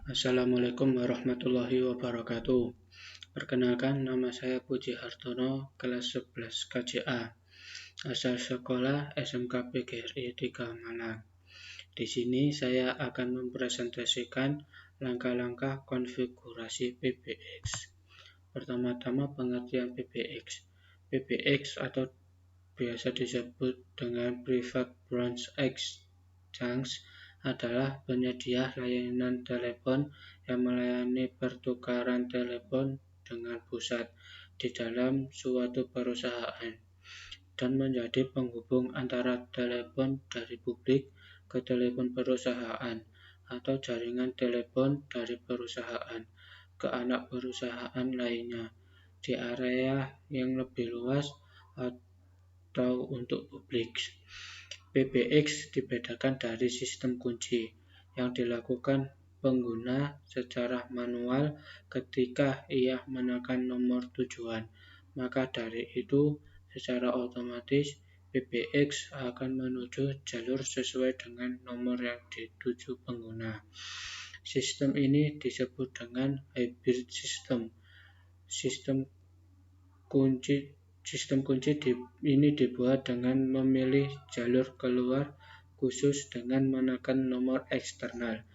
Assalamualaikum warahmatullahi wabarakatuh. Perkenalkan, nama saya Puji Hartono, kelas 11 KJA, asal sekolah SMK PGRI 3 Malang. Di sini saya akan mempresentasikan langkah-langkah konfigurasi PBX. Pertama-tama pengertian PBX. PBX atau biasa disebut dengan Private Branch Exchange adalah penyedia layanan telepon yang melayani pertukaran telepon dengan pusat di dalam suatu perusahaan dan menjadi penghubung antara telepon dari publik ke telepon perusahaan atau jaringan telepon dari perusahaan ke anak perusahaan lainnya di area yang lebih luas atau untuk publik. PBX dibedakan dari sistem kunci yang dilakukan pengguna secara manual ketika ia menekan nomor tujuan. Maka dari itu, secara otomatis PBX akan menuju jalur sesuai dengan nomor yang dituju pengguna. Sistem ini disebut dengan hybrid system. Sistem kunci ini dibuat dengan memilih jalur keluar khusus dengan menekan nomor eksternal.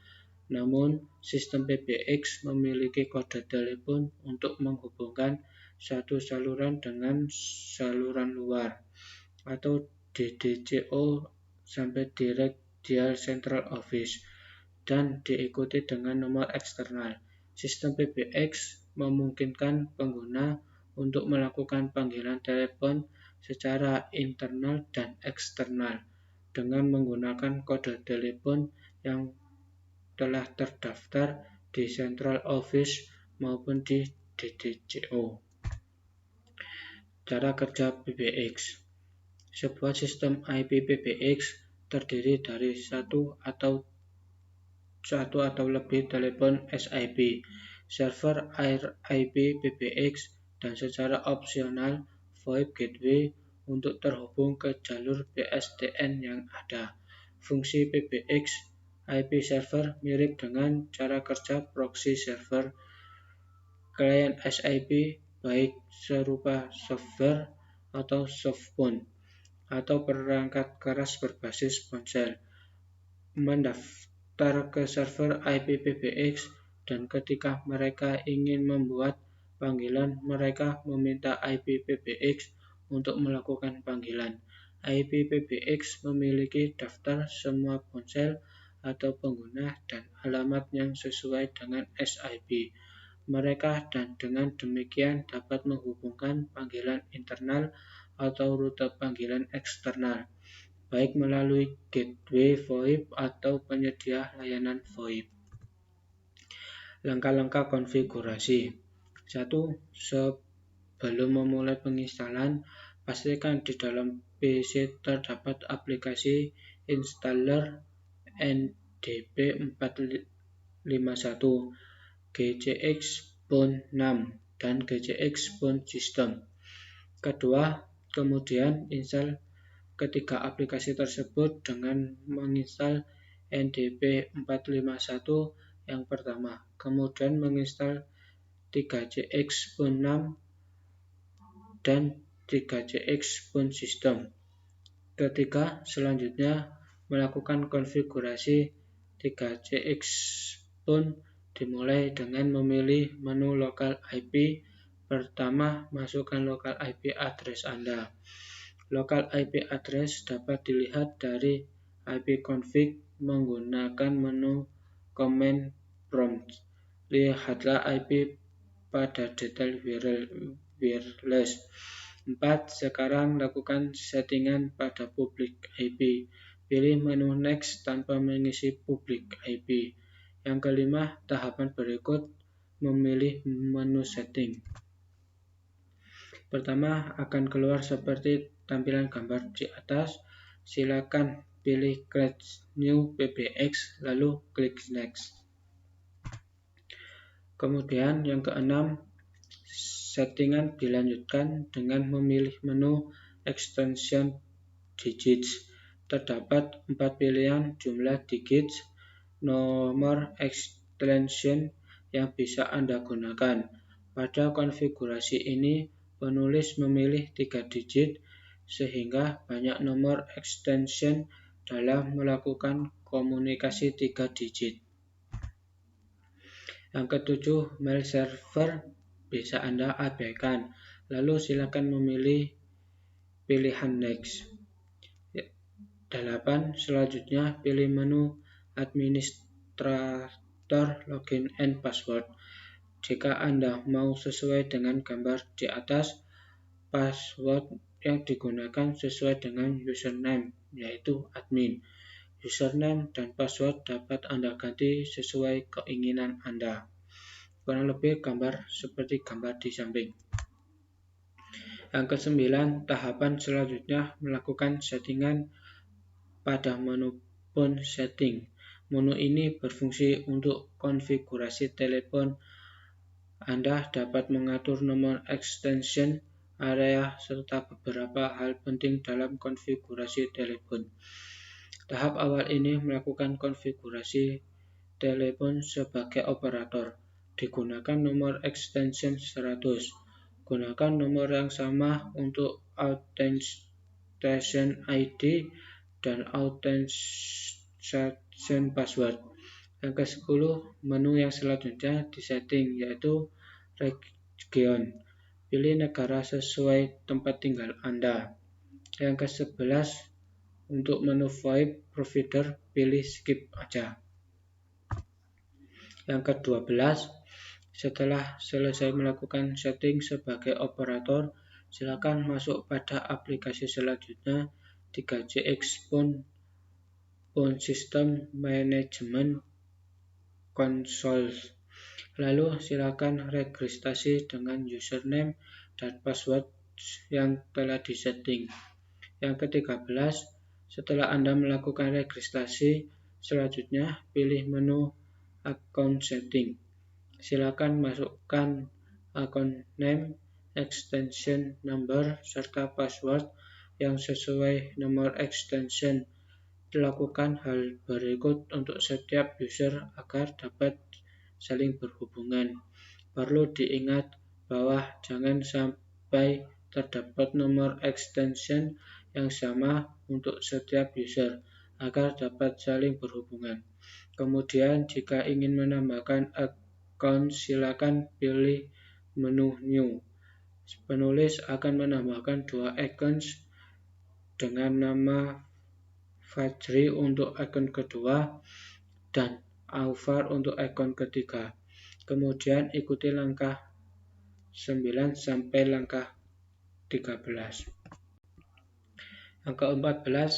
Namun, sistem PBX memiliki kode telepon untuk menghubungkan satu saluran dengan saluran luar, atau DDCO sampai Direct Dial Central Office, dan diikuti dengan nomor eksternal. Sistem PBX memungkinkan pengguna untuk melakukan panggilan telepon secara internal dan eksternal dengan menggunakan kode telepon yang telah terdaftar di Central Office maupun di DDCO. Cara kerja PBX. Sebuah sistem IP PBX terdiri dari satu atau lebih telepon SIP, server IP PBX, dan secara opsional VoIP gateway untuk terhubung ke jalur PSTN yang ada. Fungsi PBX IP server mirip dengan cara kerja proxy server klien SIP, baik serupa software atau softphone atau perangkat keras berbasis ponsel. Mendaftar ke server IP PBX, dan ketika mereka ingin membuat panggilan, mereka meminta IP PBX untuk melakukan panggilan. IP PBX memiliki daftar semua ponsel atau pengguna dan alamat yang sesuai dengan SIP mereka, dan dengan demikian dapat menghubungkan panggilan internal atau rute panggilan eksternal, baik melalui gateway VoIP atau penyedia layanan VoIP. Langkah-langkah konfigurasi. 1. Sebelum memulai penginstalan, pastikan di dalam PC terdapat aplikasi installer NDP451, GCX Phone 6, dan GCX Phone System. Kedua, kemudian install ketiga aplikasi tersebut dengan menginstal NDP451 yang pertama, kemudian menginstal 3CX Phone 6 dan 3CX Phone System. Ketiga, selanjutnya melakukan konfigurasi 3CX Phone dimulai dengan memilih menu local IP. Pertama, masukkan local IP address Anda. Local IP address dapat dilihat dari ipconfig menggunakan menu command prompt. Lihatlah IP pada detail wireless. 4. Sekarang lakukan settingan pada public IP. Pilih menu next tanpa mengisi public IP. Yang kelima, tahapan berikut memilih menu setting. Pertama, akan keluar seperti tampilan gambar di atas. Silakan pilih Create New PBX, lalu klik Next. Kemudian yang keenam, settingan dilanjutkan dengan memilih menu Extension Digits. Terdapat 4 pilihan jumlah digits nomor extension yang bisa Anda gunakan. Pada konfigurasi ini, penulis memilih 3 digit sehingga banyak nomor extension dalam melakukan komunikasi 3 digit. Yang ketujuh, mail server bisa Anda abaikan. Lalu silakan memilih pilihan next. 8. Selanjutnya, pilih menu administrator login and password. Jika Anda mau sesuai dengan gambar di atas, password yang digunakan sesuai dengan username, yaitu admin. Username dan password dapat Anda ganti sesuai keinginan Anda. Kurang lebih gambar seperti gambar di samping. Yang ke-9, tahapan selanjutnya melakukan settingan pada menu phone setting. Menu ini berfungsi untuk konfigurasi telepon. Anda dapat mengatur nomor extension, area, serta beberapa hal penting dalam konfigurasi telepon. Tahap awal ini melakukan konfigurasi telepon sebagai operator. Digunakan nomor extension 100. Gunakan nomor yang sama untuk authentication ID dan authentication password. Yang ke-10, menu yang selanjutnya disetting, yaitu region. Pilih negara sesuai tempat tinggal Anda. Yang ke-11, untuk menu VoIP provider, pilih skip aja. Yang ke-12, setelah selesai melakukan setting sebagai operator, silakan masuk pada aplikasi selanjutnya, 3GX Phone System Management Console. Lalu silakan registrasi dengan username dan password yang telah disetting. Yang ke-13, setelah Anda melakukan registrasi, selanjutnya pilih menu account setting. Silakan masukkan account name, extension number, serta password yang sesuai nomor extension. Lakukan hal berikut untuk setiap user agar dapat saling berhubungan. Perlu diingat bahwa jangan sampai terdapat nomor extension yang sama untuk setiap user agar dapat saling berhubungan. Kemudian jika ingin menambahkan account, silakan pilih menu New. Penulis akan menambahkan 2 accounts dengan nama Fajri untuk akun kedua dan Aufar untuk akun ketiga. Kemudian ikuti langkah 9 sampai langkah 13. Yang ke-14,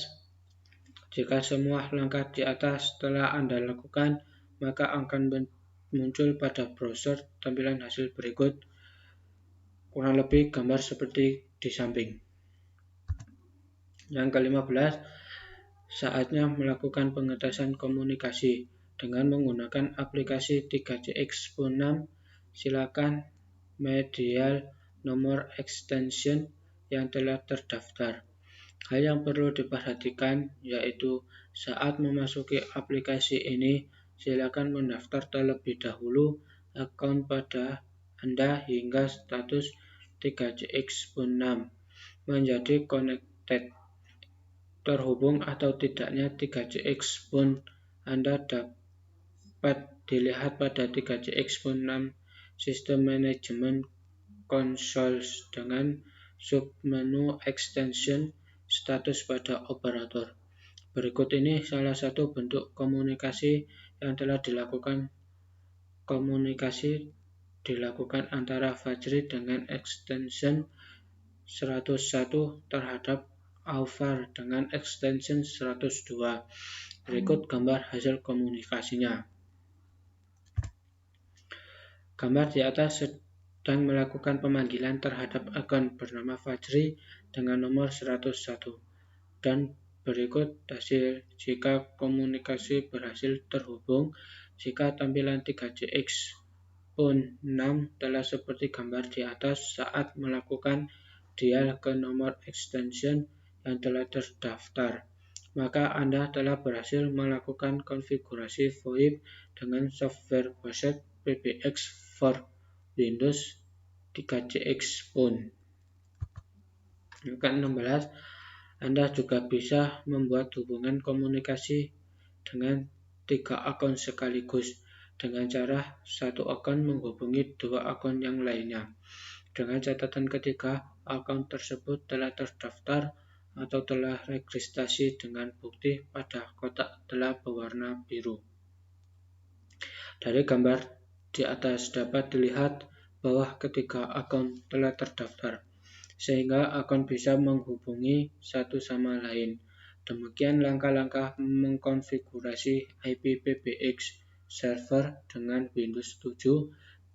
jika semua langkah di atas telah Anda lakukan, maka akan muncul pada browser tampilan hasil berikut, kurang lebih gambar seperti di samping. Yang ke-15, saatnya melakukan pengetesan komunikasi dengan menggunakan aplikasi 3GX Phone 6. Silakan medial nomor extension yang telah terdaftar. Hal yang perlu diperhatikan yaitu saat memasuki aplikasi ini, silakan mendaftar terlebih dahulu akun pada Anda hingga status 3GX Phone 6 menjadi connected. Terhubung atau tidaknya 3GX Phone Anda dapat dilihat pada 3GX Phone 6 System Management Console dengan submenu extension status pada operator. Berikut ini salah satu bentuk komunikasi yang telah dilakukan. Komunikasi dilakukan antara Fajri dengan extension 101 terhadap Aufar dengan extension 102. Berikut gambar hasil komunikasinya. Gambar di atas sedang melakukan pemanggilan terhadap akun bernama Fajri dengan nomor 101. Dan berikut hasil jika komunikasi berhasil terhubung. Jika tampilan 3GX Phone 6 telah seperti gambar di atas saat melakukan dial ke nomor extension yang telah terdaftar, maka Anda telah berhasil melakukan konfigurasi VoIP dengan software based PBX for Windows 3CX Phone. Yang ke-16, Anda juga bisa membuat hubungan komunikasi dengan 3 akun sekaligus dengan cara satu akun menghubungi 2 akun yang lainnya. Dengan catatan ketika akun tersebut telah terdaftar atau telah registrasi dengan bukti pada kotak telah berwarna biru. Dari gambar di atas dapat dilihat bahwa ketiga akun telah terdaftar, sehingga akun bisa menghubungi satu sama lain. Demikian langkah-langkah mengkonfigurasi IPPBX server dengan Windows 7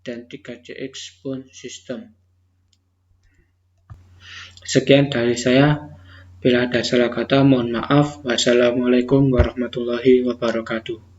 dan 3CX Phone System. Sekian dari saya. Bila ada salah kata, mohon maaf. Wassalamualaikum warahmatullahi wabarakatuh.